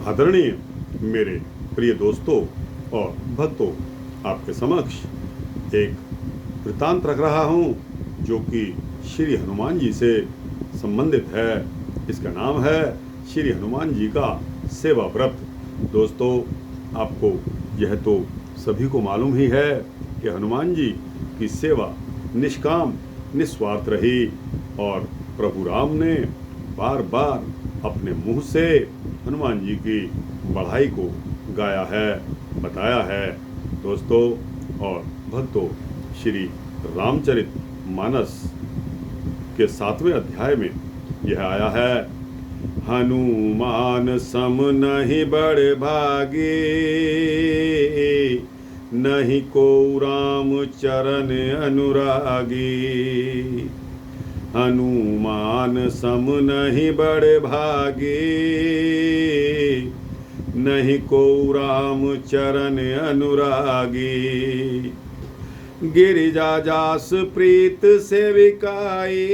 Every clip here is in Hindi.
आदरणीय मेरे प्रिय दोस्तों और भक्तों, आपके समक्ष एक वृत्तांत रख रहा हूँ जो कि श्री हनुमान जी से संबंधित है। इसका नाम है श्री हनुमान जी का सेवा व्रत। दोस्तों, आपको यह तो सभी को मालूम ही है कि हनुमान जी की सेवा निष्काम निस्वार्थ रही और प्रभु राम ने बार बार अपने मुंह से हनुमान जी की बढ़ाई को गाया है, बताया है। दोस्तों और भक्तों, श्री रामचरित मानस के 7वें अध्याय में यह आया है, हनुमान सम नहीं बड़ भागे, नहीं को राम चरण अनुरागी। हनुमान सम नहीं बड़ भागे, नहीं को राम चरण अनुरागी। गिरिजा जास प्रीत सेविकाई,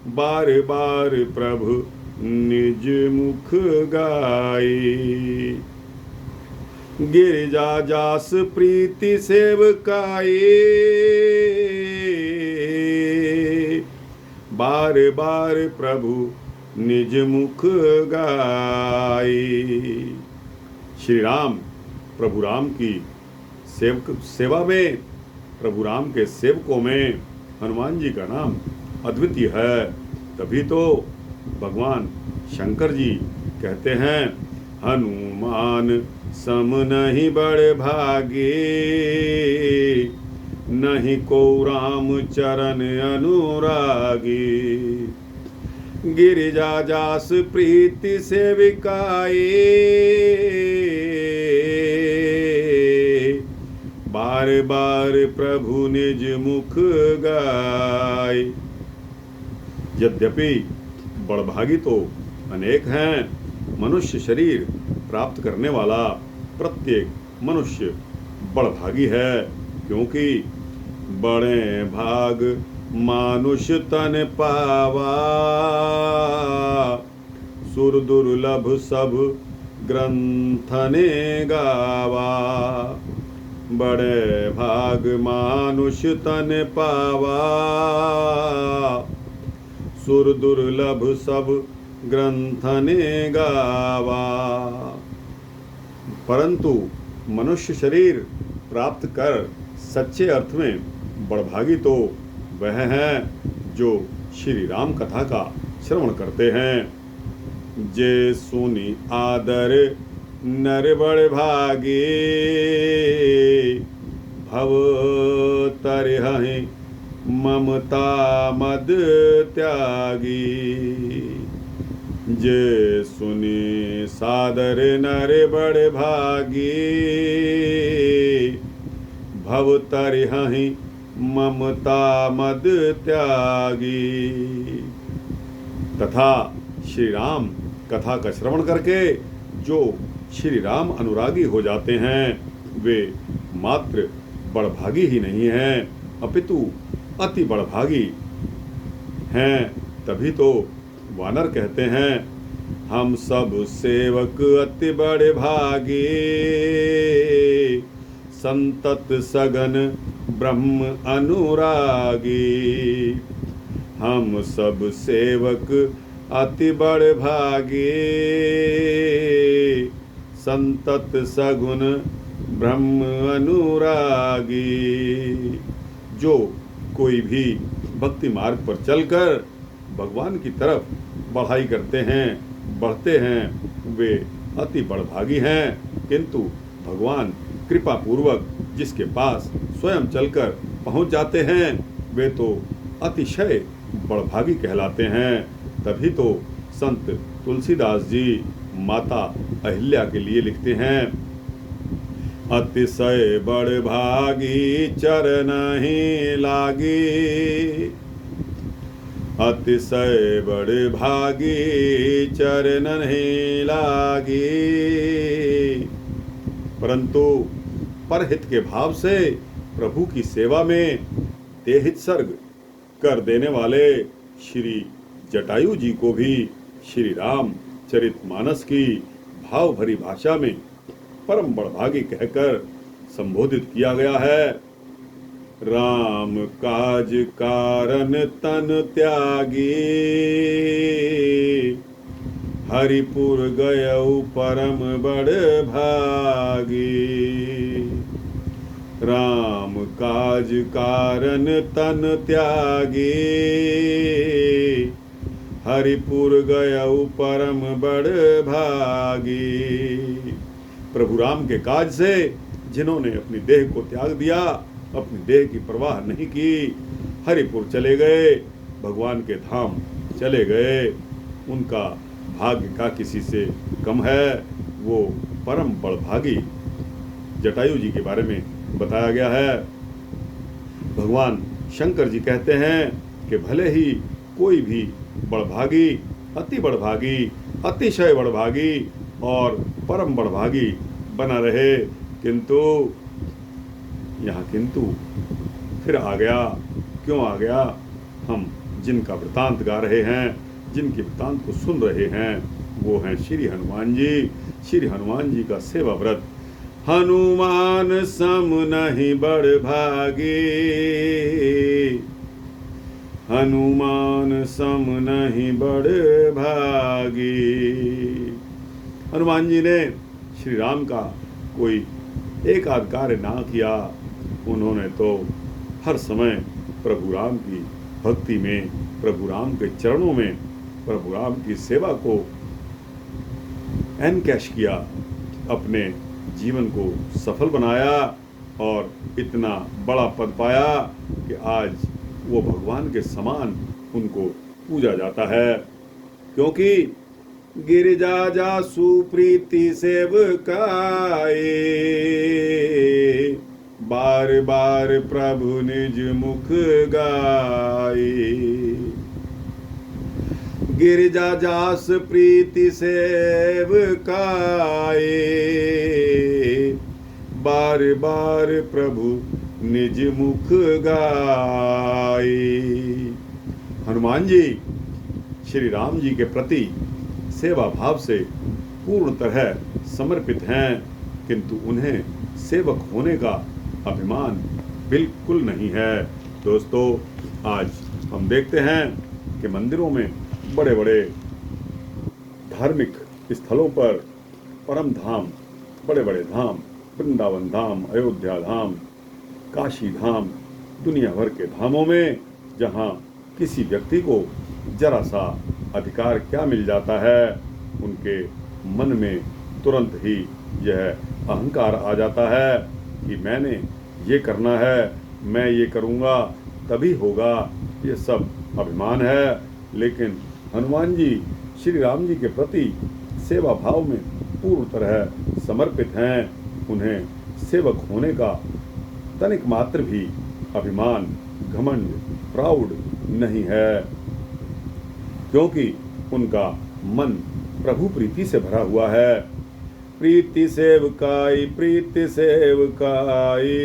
बार बार प्रभु निज मुख गाई। गिरिजा जास प्रीति सेवकाई, बार बार प्रभु निज मुख गाई। श्री राम प्रभु राम की सेवा में, प्रभु राम के सेवकों में हनुमान जी का नाम अद्वितीय है। तभी तो भगवान शंकर जी कहते हैं, हनुमान सम नहीं बड़ भागे, नहीं को राम चरण अनुरागी। गिरिजा जास प्रीति सेविकाई, बार बार प्रभु निज मुख गाय। यद्यपि बड़भागी तो अनेक हैं, मनुष्य शरीर प्राप्त करने वाला प्रत्येक मनुष्य बड़भागी है, क्योंकि बड़े भाग मानुष तन पावा, सुर दुर्लभ सब ग्रंथने गावा। बड़े भाग मानुष तन पावा, सुर दुर्लभ सब ग्रंथने गावा। परंतु मनुष्य शरीर प्राप्त कर सच्चे अर्थ में बड़भागी तो वह हैं जो श्री राम कथा का श्रवण करते हैं। जे सुनी आदर नर बड़ भागे, भव तरहि ममता मद त्यागी। जे सुनी सादर नर बड़ भागे, भव तरहि ममता मद त्यागी। तथा श्री राम कथा का श्रवण करके जो श्री राम अनुरागी हो जाते हैं, वे मात्र बड़भागी ही नहीं हैं, अपितु अति बड़भागी हैं। तभी तो वानर कहते हैं, हम सब सेवक अति बड़ भागे, संतत सगन ब्रह्म अनुरागी। हम सब सेवक अति बड़ भागे, संतत सगुन ब्रह्म अनुरागी। जो कोई भी भक्ति मार्ग पर चलकर भगवान की तरफ बढ़ाई करते हैं, बढ़ते हैं, वे अति बड़भागी हैं। किंतु भगवान कृपा पूर्वक जिसके पास स्वयं चलकर पहुंच जाते हैं, वे तो अतिशय बड़भागी कहलाते हैं। तभी तो संत तुलसीदास जी माता अहिल्या के लिए लिखते हैं, अतिशय बड़भागी चरण ही लागी, अतिशय बड़भागी चरण ही लागी। परंतु परहित के भाव से प्रभु की सेवा में देहित्सर्ग कर देने वाले श्री जटायु जी को भी श्री राम चरितमानस की भाव भरी भाषा में परम बड़भागी कहकर संबोधित किया गया है। राम काज कारण तन त्यागी, हरिपुर गयऊ परम बड़ भागी। राम काज कारण तन त्यागी, हरिपुर गयऊ परम बड़ भागी। प्रभु राम के काज से जिन्होंने अपनी देह को त्याग दिया, अपनी देह की परवाह नहीं की, हरिपुर चले गए, भगवान के धाम चले गए, उनका भाग्य का किसी से कम है। वो परम बड़भागी जटायु जी के बारे में बताया गया है। भगवान शंकर जी कहते हैं कि भले ही कोई भी बड़भागी, अति बड़भागी, अतिशय बड़भागी और परम बड़भागी बना रहे, किंतु यहाँ किंतु फिर आ गया। क्यों आ गया? हम जिनका वृतांत गा रहे हैं, जिनके वृतांत को सुन रहे हैं, वो हैं श्री हनुमान जी। श्री हनुमान जी का सेवा व्रत। हनुमान सम नहीं बड़ भागी, हनुमान सम नहीं बड़ भागी। हनुमान जी ने श्री राम का कोई एक आध कार्य ना किया, उन्होंने तो हर समय प्रभु राम की भक्ति में, प्रभु राम के चरणों में, प्रभु राम की सेवा को एनकैश किया, अपने जीवन को सफल बनाया और इतना बड़ा पद पाया कि आज वो भगवान के समान उनको पूजा जाता है। क्योंकि गिरिजा जासु प्रीति सेवकाए, बार बार प्रभु निज मुख गाए। गिरिजा जास प्रीति सेवकाए, बार बार प्रभु निज मुख गाए। हनुमान जी श्री राम जी के प्रति सेवा भाव से पूर्ण तरह समर्पित हैं, किंतु उन्हें सेवक होने का अभिमान बिल्कुल नहीं है। दोस्तों, आज हम देखते हैं कि मंदिरों में, बड़े बड़े धार्मिक स्थलों पर, परम धाम, बड़े बड़े धाम, वृंदावन धाम, अयोध्या धाम, काशी धाम, दुनिया भर के धामों में जहाँ किसी व्यक्ति को जरा सा अधिकार क्या मिल जाता है, उनके मन में तुरंत ही यह अहंकार आ जाता है कि मैंने ये करना है, मैं ये करूँगा तभी होगा। ये सब अभिमान है। लेकिन हनुमान जी श्री राम जी के प्रति सेवा भाव में पूर्ण तरह समर्पित हैं। उन्हें सेवक होने का तनिक मात्र भी अभिमान, घमंड, प्राउड नहीं है, क्योंकि उनका मन प्रभु प्रीति से भरा हुआ है। प्रीति सेवकाई, प्रीति सेवकाई,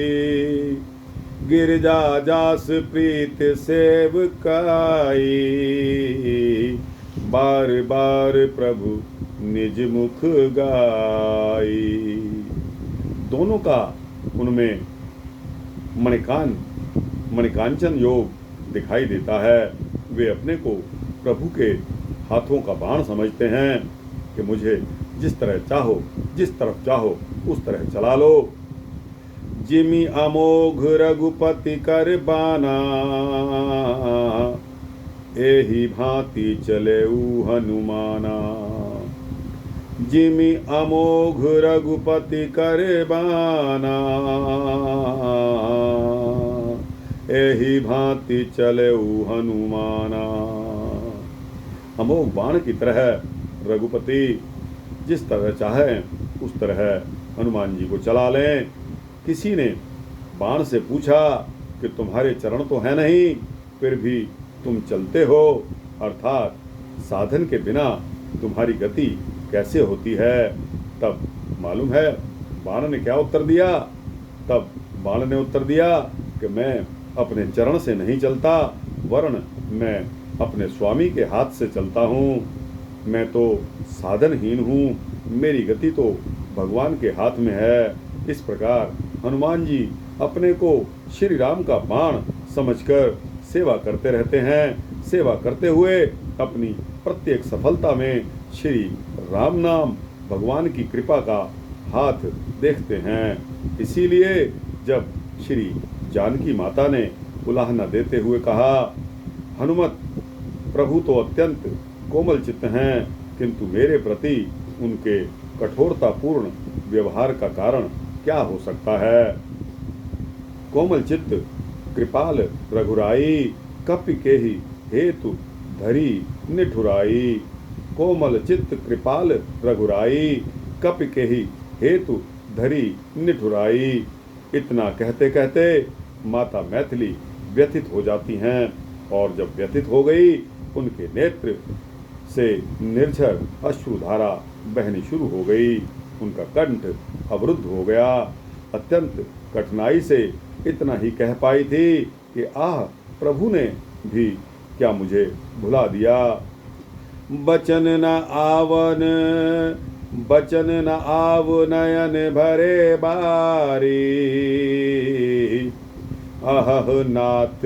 गिरिजा जास प्रीति सेवकाई, बार बार प्रभु निज मुख गाई। दोनों का उनमें मणिकांचन योग दिखाई देता है। वे अपने को प्रभु के हाथों का बाण समझते हैं कि मुझे जिस तरह चाहो, जिस तरफ चाहो उस तरह चला लो। जिमि अमोघ रघुपति कर बाना, एहि भांति चलेऊ हनुमाना। जिमि अमोघ रघुपति कर बाना, एहि भांति चलेऊ हनुमाना। अमोघ बाण की तरह रघुपति जिस तरह चाहे उस तरह हनुमान जी को चला लें। किसी ने बाण से पूछा कि तुम्हारे चरण तो है नहीं, फिर भी तुम चलते हो, अर्थात साधन के बिना तुम्हारी गति कैसे होती है? तब मालूम है बाण ने क्या उत्तर दिया? तब बाण ने उत्तर दिया कि मैं अपने चरण से नहीं चलता, वरन मैं अपने स्वामी के हाथ से चलता हूँ। मैं तो साधनहीन हूँ, मेरी गति तो भगवान के हाथ में है। इस प्रकार हनुमान जी अपने को श्री राम का बाण समझकर सेवा करते रहते हैं। सेवा करते हुए अपनी प्रत्येक सफलता में श्री राम नाम भगवान की कृपा का हाथ देखते हैं। इसीलिए जब श्री जानकी माता ने उलाहना देते हुए कहा, हनुमत, प्रभु तो अत्यंत कोमल चित्त हैं, किंतु मेरे प्रति उनके कठोरतापूर्ण व्यवहार का कारण क्या हो सकता है। कोमल चित्त कृपाल रघुराई, कपि केहि हेतु धरी निठुराई। कोमल चित्त कृपाल रघुराई, कपि केहि हेतु धरी निठुराई। इतना कहते कहते माता मैथिली व्यथित हो जाती हैं, और जब व्यथित हो गई उनके नेत्र से निर्झर अश्रुधारा बहनी शुरू हो गई। उनका कंठ अवरुद्ध हो गया। अत्यंत कठिनाई से इतना ही कह पाई थी कि आह, प्रभु ने भी क्या मुझे भुला दिया। बचन न आव नयन भरे बारी, आह नाथ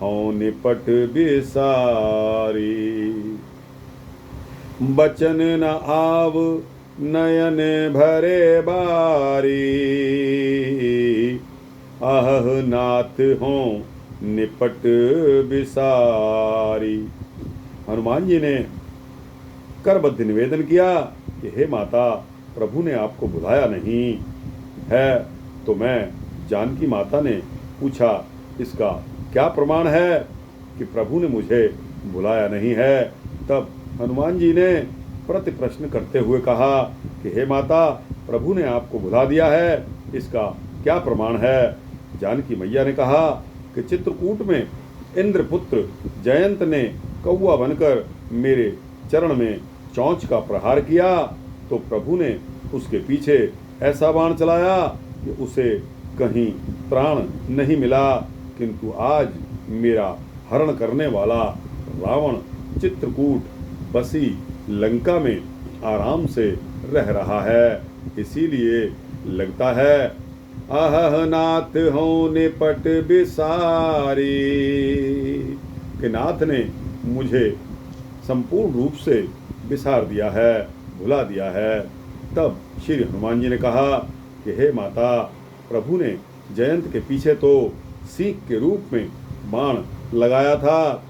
हौं निपट बिसारी। बचन न आव नयन भरे बारी, आह नाथ हों निपट बिसारी। हनुमान जी ने करबद्ध निवेदन किया कि हे माता, प्रभु ने आपको बुलाया नहीं है। तो मैं जानकी माता ने पूछा, इसका क्या प्रमाण है कि प्रभु ने मुझे बुलाया नहीं है। तब हनुमान जी ने प्रति प्रश्न करते हुए कहा कि हे माता, प्रभु ने आपको बुला दिया है, इसका क्या प्रमाण है। जानकी मैया ने कहा कि चित्रकूट में इंद्रपुत्र जयंत ने कौवा बनकर मेरे चरण में चोंच का प्रहार किया, तो प्रभु ने उसके पीछे ऐसा बाण चलाया कि उसे कहीं त्राण नहीं मिला। किंतु आज मेरा हरण करने वाला रावण चित्रकूट बसी लंका में आराम से रह रहा है। इसीलिए लगता है आह नाथ हों निपट बिसारी, कि नाथ ने मुझे संपूर्ण रूप से बिसार दिया है, भुला दिया है। तब श्री हनुमान जी ने कहा कि हे माता, प्रभु ने जयंत के पीछे तो सीख के रूप में बाण लगाया था।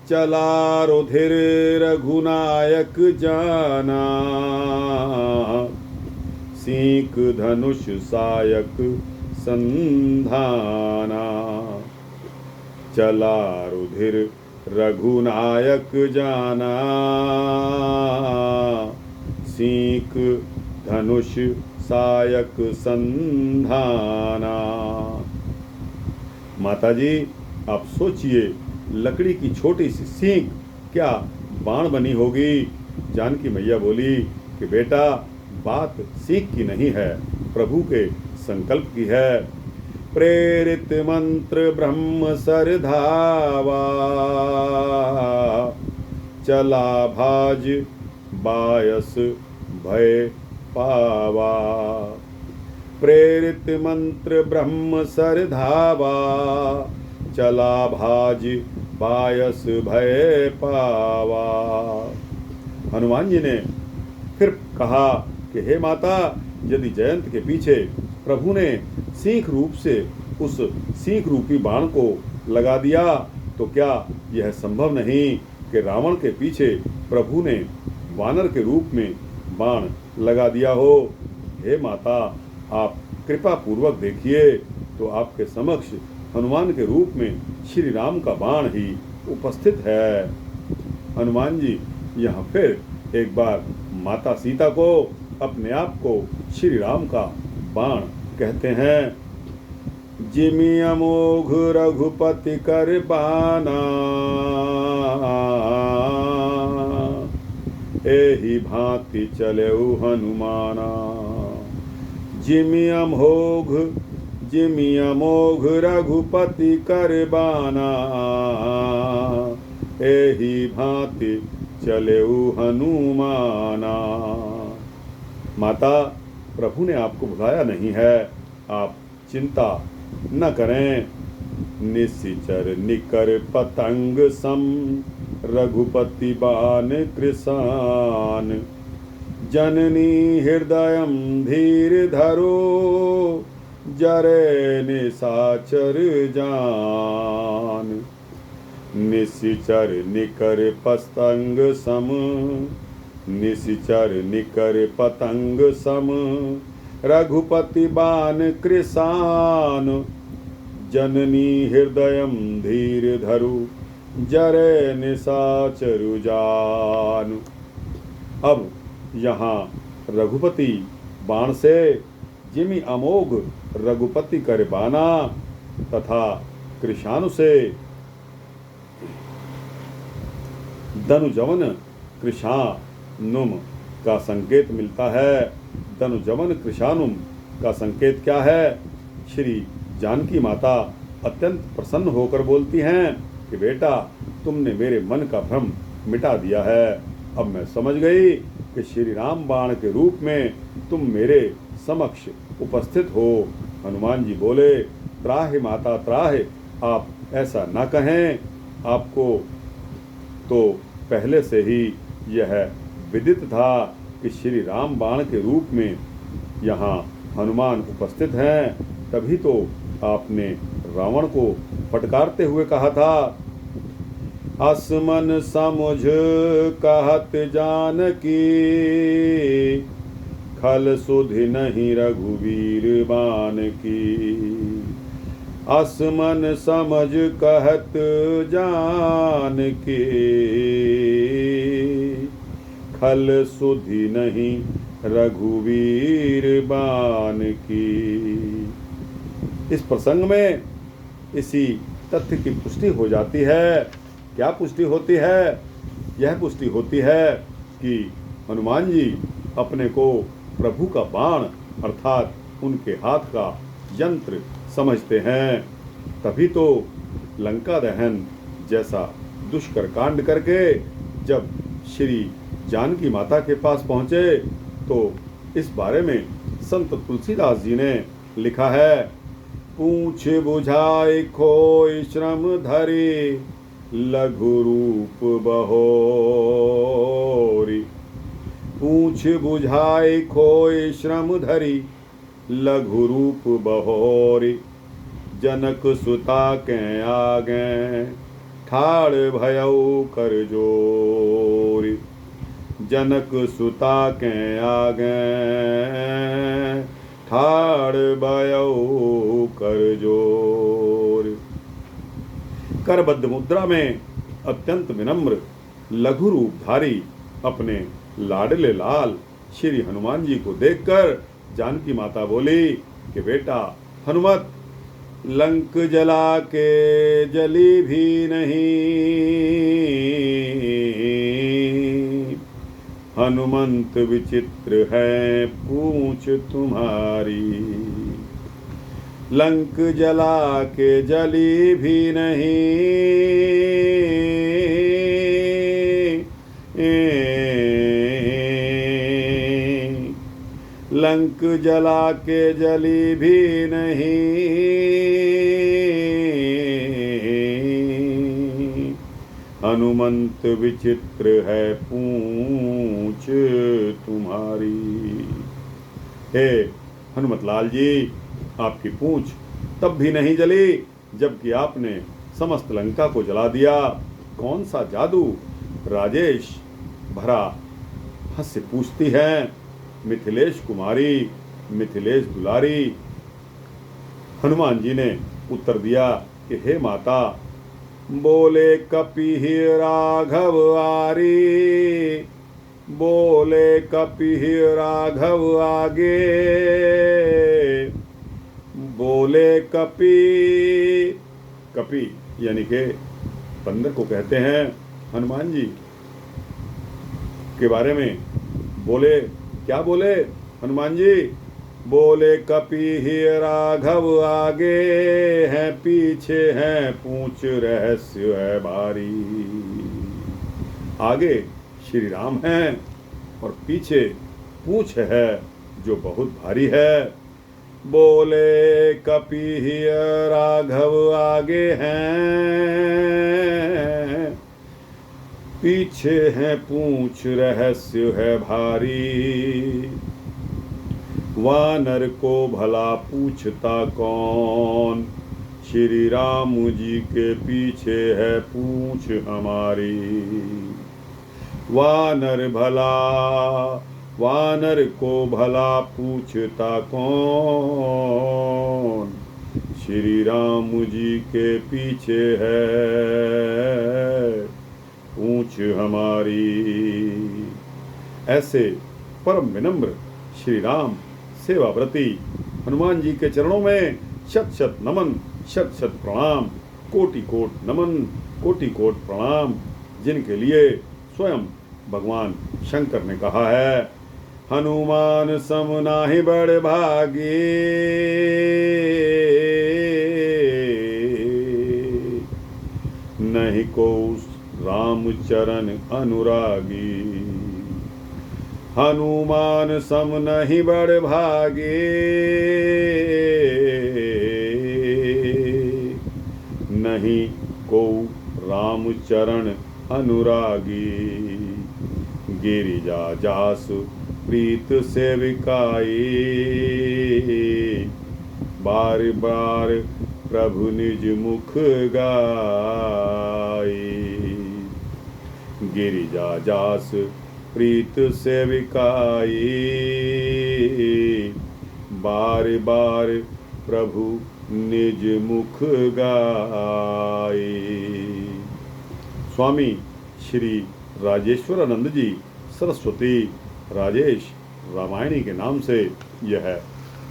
चला रुधिर रघुनायक जाना, सीख धनुष सायक संधाना। चला रुधिर रघुनायक जाना, सीख धनुष सायक संधाना। माताजी, आप सोचिए, लकड़ी की छोटी सी सींग क्या बाण बनी होगी। जानकी मैया बोली कि बेटा, बात सीख की नहीं है, प्रभु के संकल्प की है। प्रेरित मंत्र ब्रह्म सर धावा, चला भाज बायस भय पावा। प्रेरित मंत्र ब्रह्म सर धावा, चला भाज बायस भय पावा। हनुमान जी ने फिर कहा कि हे माता, यदि जयंत के पीछे प्रभु ने सीख रूप से उस सीख रूपी बाण को लगा दिया, तो क्या यह संभव नहीं कि रावण के पीछे प्रभु ने वानर के रूप में बाण लगा दिया हो। हे माता, आप कृपा पूर्वक देखिए, तो आपके समक्ष हनुमान के रूप में श्री राम का बाण ही उपस्थित है। हनुमान जी यहाँ फिर एक बार माता सीता को, अपने आप को श्री राम का बाण कहते हैं। जिमि अमोघ रघुपति कर बाना, एहि भांति चलेउ हनुमाना। जिमि अमोघ रघुपति कर बाना, एहि भांति चले हनुमाना। माता, प्रभु ने आपको भुलाया नहीं है, आप चिंता न करें। निशिचर निकर पतंग सम रघुपति बान कृसान। जननी हृदयम धीर धरो जरे निशाचर जान। निशिचर निकर पतंग सम, निशिचर निकर पतंग सम रघुपति बान कृसान। जननी हृदयम धीर धरु जरे निशाचरु जान। अब यहाँ रघुपति बाण से जिमि अमोघ रघुपति कर बाना तथा कृशानु से धनुजवन कृशानुम का संकेत मिलता है। धनुजवन कृशानुम का संकेत क्या है? श्री जानकी माता अत्यंत प्रसन्न होकर बोलती हैं कि बेटा, तुमने मेरे मन का भ्रम मिटा दिया है। अब मैं समझ गई कि श्री राम बाण के रूप में तुम मेरे समक्ष उपस्थित हो। हनुमान जी बोले, त्राहि माता त्राहि, आप ऐसा ना कहें। आपको तो पहले से ही यह विदित था कि श्री राम बाण के रूप में यहाँ हनुमान उपस्थित हैं। तभी तो आपने रावण को फटकारते हुए कहा था, असमन समुझ कहत जानकी, खल सुधि नहीं रघुवीर बान की। असमन समझ कहत जानकी, खल सुधि नहीं रघुवीर बान की। इस प्रसंग में इसी तथ्य की पुष्टि हो जाती है। क्या पुष्टि होती है? यह पुष्टि होती है कि हनुमान जी अपने को प्रभु का बाण अर्थात उनके हाथ का यंत्र समझते हैं। तभी तो लंका दहन जैसा दुष्कर कांड करके जब श्री जानकी माता के पास पहुँचे तो इस बारे में संत तुलसीदास जी ने लिखा है, पूछ बुझाई खोई श्रम धरी, लघु रूप बहोरी। पूछ बुझाई खोई श्रम धरी, लघु रूप बहोरी। जनक सुता के आगे, ठाड़ भयउ कर जोरी। जनक सुता के आगे, ठाड़ भयउ कर जोरी। करबद्ध मुद्रा में अत्यंत विनम्र लघु रूपधारी अपने लाडले लाल श्री हनुमान जी को देखकर जानकी माता बोली कि बेटा हनुमत, लंक जला के जली भी नहीं, हनुमंत विचित्र है पूछ तुम्हारी। लंक जला के जली भी नहीं, लंक जला के जली भी नहीं, हनुमंत विचित्र है पूछ तुम्हारी। हे हनुमत लाल जी, आपकी पूंछ तब भी नहीं जली जबकि आपने समस्त लंका को जला दिया। कौन सा जादू राजेश भरा हंस पूछती है, मिथिलेश कुमारी, मिथिलेश दुलारी। हनुमान जी ने उत्तर दिया कि हे माता, बोले कपिहि राघव आरी, बोले कपिहि राघव आगे, बोले कपि। कपि यानी के बंदर को कहते हैं हनुमान जी के बारे में। बोले क्या बोले हनुमान जी? बोले कपिहि राघव आगे, हैं पीछे हैं पूछ रहस्य है भारी। आगे श्री राम हैं और पीछे पूंछ है जो बहुत भारी है। बोले कपिह राघव आगे हैं, पीछे है पूंछ रहस्य है भारी। वानर को भला पूछता कौन, श्री राम जी के पीछे है पूंछ हमारी। वानर को भला पूछता कौन, श्री राम जी के पीछे है पूंछ हमारी। ऐसे परम विनम्र श्री राम सेवाव्रती हनुमान जी के चरणों में शत शत नमन, शत शत प्रणाम, कोटि कोट नमन, कोटि कोट प्रणाम, जिनके लिए स्वयं भगवान शंकर ने कहा है, हनुमान सम नाहि बड़ भागी, नहीं को राम चरण अनुरागी। हनुमान सम नहीं बड़ भागे, नहीं को राम चरण अनुरागी। गिरिजा जासु प्रीत सेविकाई, बार बार प्रभु निज मुख गाई। गिरिजा जास प्रीत सेविकाई, बार बार प्रभु निज मुख गाई। स्वामी श्री राजेश्वरानंद जी सरस्वती राजेश रामायणी के नाम से यह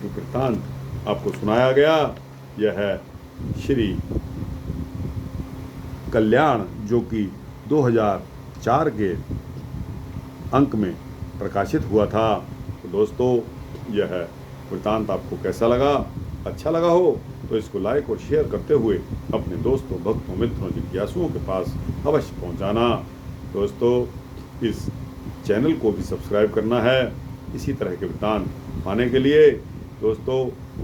वृत्तांत आपको सुनाया गया। यह है श्री कल्याण, जो कि 2004 के अंक में प्रकाशित हुआ था। तो दोस्तों, यह वृत्तांत आपको कैसा लगा? अच्छा लगा हो तो इसको लाइक और शेयर करते हुए अपने दोस्तों, भक्तों, मित्रों, जिज्ञासुओं के पास अवश्य पहुंचाना। दोस्तों, इस चैनल को भी सब्सक्राइब करना है इसी तरह के वृत्तांत पाने के लिए। दोस्तों,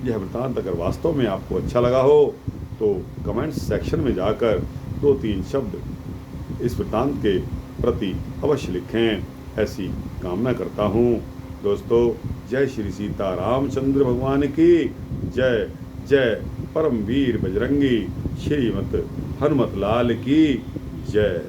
यह वृत्तांत अगर वास्तव में आपको अच्छा लगा हो तो कमेंट्स सेक्शन में जाकर 2-3 शब्द इस वृत्तांत के प्रति अवश्य लिखें, ऐसी कामना करता हूँ। दोस्तों, जय श्री सीता रामचंद्र भगवान की जय। जय परमवीर बजरंगी श्रीमत हनुमत लाल की जय।